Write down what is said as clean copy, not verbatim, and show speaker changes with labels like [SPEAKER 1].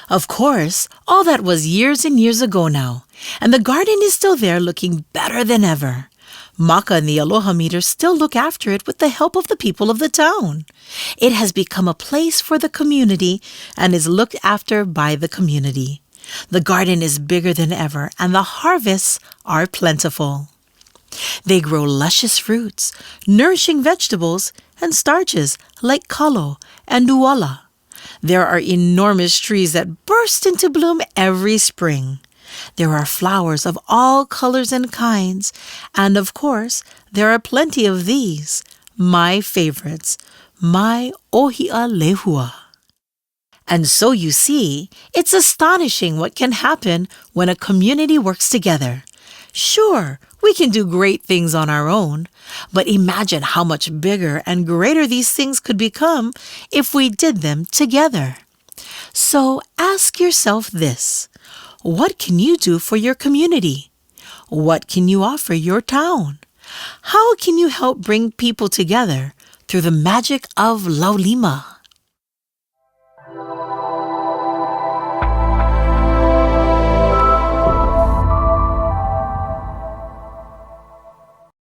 [SPEAKER 1] Of course, all that was years and years ago now, and the garden is still there looking better than ever. Maka and the Aloha Meter still look after it with the help of the people of the town. It has become a place for the community and is looked after by the community. The garden is bigger than ever and the harvests are plentiful. They grow luscious fruits, nourishing vegetables, and starches like kalo and uwala. There are enormous trees that burst into bloom every spring. There are flowers of all colors and kinds, and of course, there are plenty of these, my favorites, my ohia lehua. And so you see, it's astonishing what can happen when a community works together. Sure, we can do great things on our own, but imagine how much bigger and greater these things could become if we did them together. So ask yourself this. What can you do for your community? What can you offer your town? How can you help bring people together through the magic of Laulima?